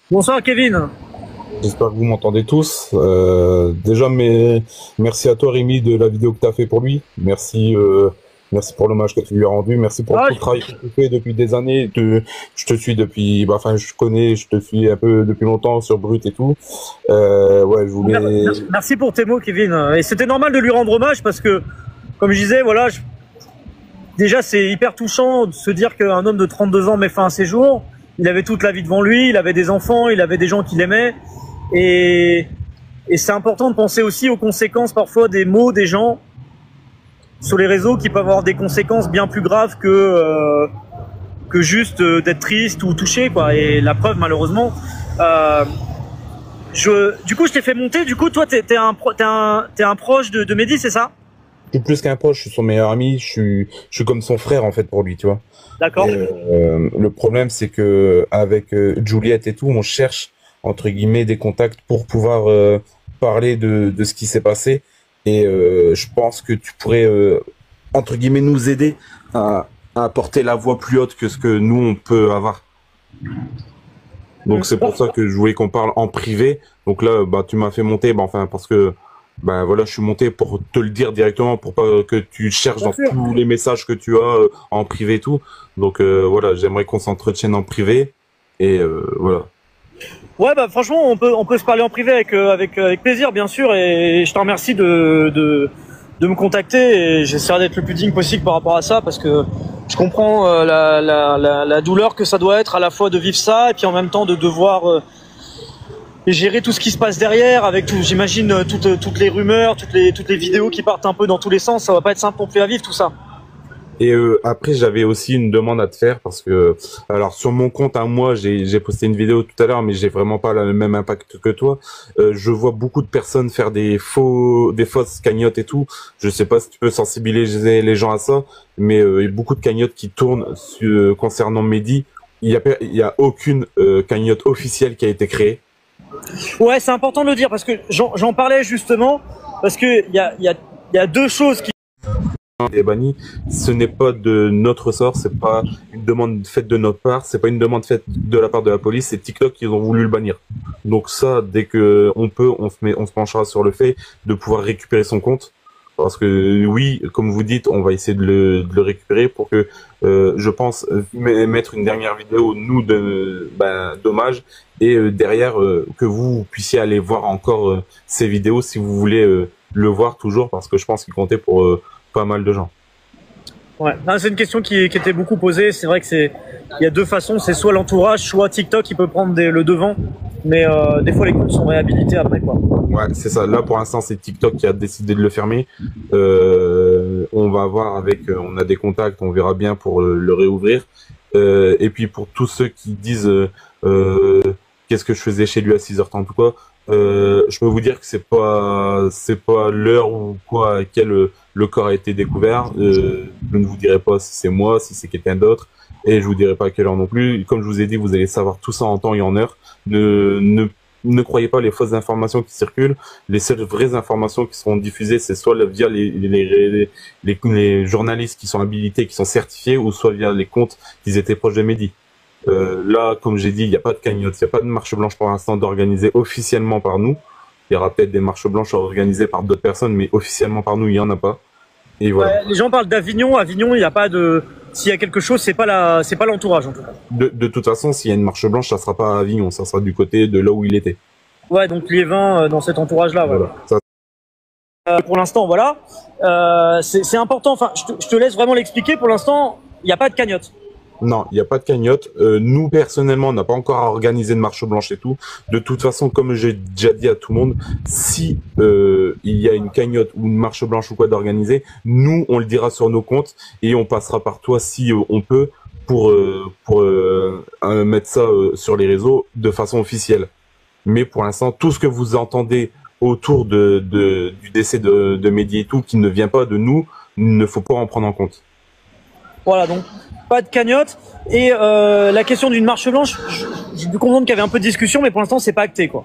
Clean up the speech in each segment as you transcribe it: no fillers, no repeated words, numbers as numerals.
Bonsoir Kevin. J'espère que vous m'entendez tous. Déjà, merci à toi Rémi de la vidéo que tu as fait pour lui. Merci pour l'hommage que tu lui as rendu. Merci pour Ah, tout le travail que tu fais depuis des années. Je te suis depuis, je te suis un peu depuis longtemps sur Brut et tout. Ouais, je voulais. merci pour tes mots Kevin. Et c'était normal de lui rendre hommage parce que, comme je disais, voilà, déjà c'est hyper touchant de se dire qu'un homme de 32 ans met fin à ses jours. Il avait toute la vie devant lui, il avait des enfants, il avait des gens qui l'aimaient. Et, et c'est important de penser aussi aux conséquences parfois des mots des gens sur les réseaux qui peuvent avoir des conséquences bien plus graves que juste d'être triste ou touché, quoi. Et la preuve, malheureusement. Euh, du coup, je t'ai fait monter. Du coup, toi, t'es un proche de Mehdi, c'est ça? Je suis plus qu'un proche, je suis son meilleur ami. Je suis comme son frère en fait pour lui, tu vois. D'accord. Et le problème, c'est que avec Juliette et tout, on cherche entre guillemets des contacts pour pouvoir parler de ce qui s'est passé. Et je pense que tu pourrais entre guillemets nous aider à porter la voix plus haute que ce que nous on peut avoir. Donc c'est pour ça que je voulais qu'on parle en privé. Donc là, bah tu m'as fait monter, bah enfin parce que bah voilà, je suis monté pour te le dire directement, pour pas que tu cherches Bien dans sûr. tous les messages que tu as en privé et tout. Donc voilà, j'aimerais qu'on s'entretienne en privé et voilà. Ouais, bah franchement, on peut se parler en privé avec plaisir, bien sûr. Et je te remercie de me contacter. Et j'essaierai d'être le plus digne possible par rapport à ça, parce que je comprends la douleur que ça doit être à la fois de vivre ça et puis en même temps de devoir gérer tout ce qui se passe derrière, avec tout, j'imagine toutes les rumeurs, toutes les vidéos qui partent un peu dans tous les sens. Ça va pas être simple non plus à vivre tout ça. Et après, j'avais aussi une demande à te faire parce que, alors sur mon compte à moi, j'ai posté une vidéo tout à l'heure, mais j'ai vraiment pas le même impact que toi. Je vois beaucoup de personnes faire des fausses cagnottes et tout. Je sais pas si tu peux sensibiliser les gens à ça, mais il y a beaucoup de cagnottes qui tournent concernant Mehdi. Il y a aucune cagnotte officielle qui a été créée. Ouais, c'est important de le dire parce que j'en parlais justement, parce que il y a deux choses qui. Est banni, ce n'est pas de notre sort, c'est pas une demande faite de notre part, c'est pas une demande faite de la part de la police, c'est TikTok qui ont voulu le bannir. Donc ça, dès que on peut, on se penchera sur le fait de pouvoir récupérer son compte. Parce que oui, comme vous dites, on va essayer de le récupérer pour que, je pense, mettre une dernière vidéo, nous, d'hommage, et derrière, que vous puissiez aller voir encore ces vidéos si vous voulez le voir toujours, parce que je pense qu'il comptait pour pas mal de gens. Ouais, non, c'est une question qui était beaucoup posée. C'est vrai que il y a deux façons. C'est soit l'entourage, soit TikTok qui peut prendre le devant. Mais des fois, les comptes sont réhabilités après, quoi. Ouais, c'est ça. Là, pour l'instant, c'est TikTok qui a décidé de le fermer. On va voir avec, on a des contacts, on verra bien pour le réouvrir. Et puis pour tous ceux qui disent qu'est-ce que je faisais chez lui à 6h30 ou quoi, je peux vous dire que c'est pas l'heure ou quoi à laquelle le corps a été découvert. Je ne vous dirai pas si c'est moi, si c'est quelqu'un d'autre, et je vous dirai pas à quelle heure non plus. Comme je vous ai dit, vous allez savoir tout ça en temps et en heure. Ne croyez pas les fausses informations qui circulent. Les seules vraies informations qui seront diffusées, c'est soit via les journalistes qui sont habilités, qui sont certifiés, ou soit via les comptes qui étaient proches de Mehdi. Là, comme j'ai dit, il n'y a pas de cagnotte, il n'y a pas de marche blanche pour l'instant d'organiser officiellement par nous. Il y aura peut-être des marches blanches organisées par d'autres personnes, mais officiellement par nous, il n'y en a pas. Et voilà. Ouais, les gens parlent d'Avignon. Avignon, il n'y a pas de. S'il y a quelque chose, c'est pas l'entourage en tout cas. De toute façon, s'il y a une marche blanche, ça sera pas à Avignon, ça sera du côté de là où il était. Ouais, donc Liévin dans cet entourage-là. Ouais. Voilà. Ça, Pour l'instant, voilà. C'est important. Enfin, je te laisse vraiment l'expliquer. Pour l'instant, il n'y a pas de cagnotte. non, il n'y a pas de cagnotte. Nous, personnellement, on n'a pas encore organisé de marche blanche et tout. De toute façon, comme j'ai déjà dit à tout le monde, si il y a une cagnotte ou une marche blanche ou quoi d'organiser, nous, on le dira sur nos comptes et on passera par toi si on peut pour mettre ça sur les réseaux de façon officielle. Mais pour l'instant, tout ce que vous entendez autour du décès de Mehdi et tout, qui ne vient pas de nous, il ne faut pas en prendre en compte. Voilà, donc pas de cagnotte. Et la question d'une marche blanche, j'ai pu comprendre qu'il y avait un peu de discussion, mais pour l'instant, c'est pas acté, quoi.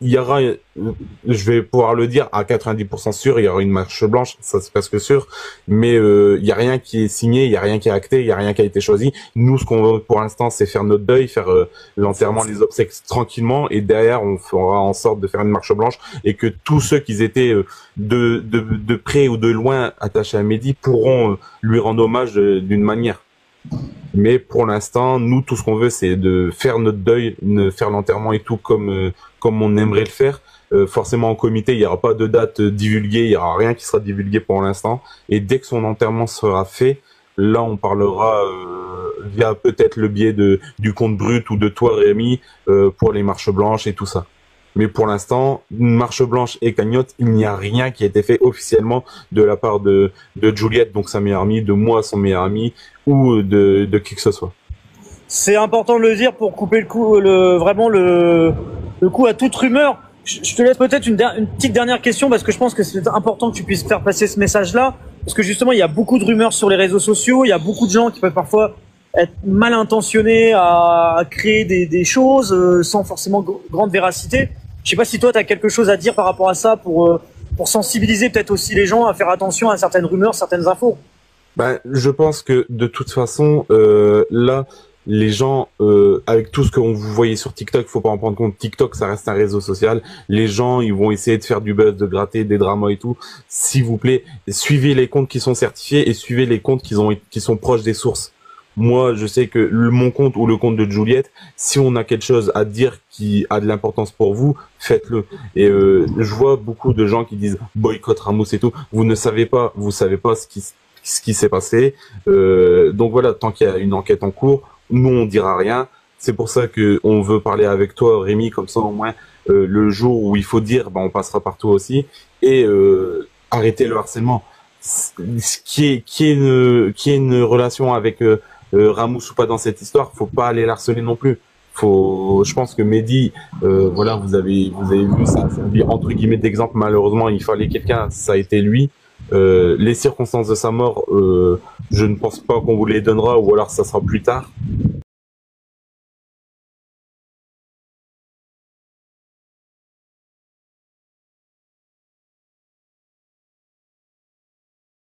il y aura, je vais pouvoir le dire à 90% sûr, il y aura une marche blanche, ça c'est presque sûr, mais il y a rien qui est signé, il y a rien qui est acté, il y a rien qui a été choisi. Nous, ce qu'on veut pour l'instant, c'est faire notre deuil, faire l'enterrement, les obsèques tranquillement, et derrière, on fera en sorte de faire une marche blanche et que tous ceux qui étaient de près ou de loin attachés à Mehdi pourront lui rendre hommage d'une manière. Mais pour l'instant, nous, tout ce qu'on veut, c'est de faire notre deuil, faire l'enterrement et tout comme on aimerait le faire. Forcément, en comité, il n'y aura pas de date divulguée, il n'y aura rien qui sera divulgué pour l'instant. Et dès que son enterrement sera fait, là, on parlera via peut-être le biais du compte brut ou de toi, Rémi, pour les marches blanches et tout ça. Mais pour l'instant, une marche blanche et cagnotte, il n'y a rien qui a été fait officiellement de la part de Juliette, donc sa meilleure amie, de moi, son meilleur ami, ou de qui que ce soit. C'est important de le dire pour couper le coup, vraiment le coup à toute rumeur. Je te laisse peut-être une petite dernière question parce que je pense que c'est important que tu puisses faire passer ce message-là. Parce que justement, il y a beaucoup de rumeurs sur les réseaux sociaux, il y a beaucoup de gens qui peuvent parfois être mal intentionnés à créer des choses sans forcément grande véracité. Je sais pas si toi, tu as quelque chose à dire par rapport à ça pour sensibiliser peut-être aussi les gens à faire attention à certaines rumeurs, certaines infos. Ben, je pense que de toute façon, là, les gens, avec tout ce que vous voyez sur TikTok, faut pas en prendre compte. TikTok, ça reste un réseau social. Les gens, ils vont essayer de faire du buzz, de gratter des dramas et tout. S'il vous plaît, suivez les comptes qui sont certifiés et suivez les comptes qui sont proches des sources. Moi, je sais que mon compte ou le compte de Juliette, si on a quelque chose à dire qui a de l'importance pour vous, faites-le. Et je vois beaucoup de gens qui disent boycott Ramos et tout. Vous savez pas ce qui s'est passé. Donc voilà, tant qu'il y a une enquête en cours, nous on dira rien. C'est pour ça que on veut parler avec toi, Rémi, comme ça au moins le jour où il faut dire, ben on passera par toi aussi et arrêter le harcèlement. Qui est une relation avec Ramos ou pas dans cette histoire, faut pas aller l'harceler non plus. Je pense que Mehdi, voilà, vous avez vu, ça a servi entre guillemets d'exemple. Malheureusement, il fallait quelqu'un, ça a été lui. Les circonstances de sa mort, je ne pense pas qu'on vous les donnera, ou alors ça sera plus tard.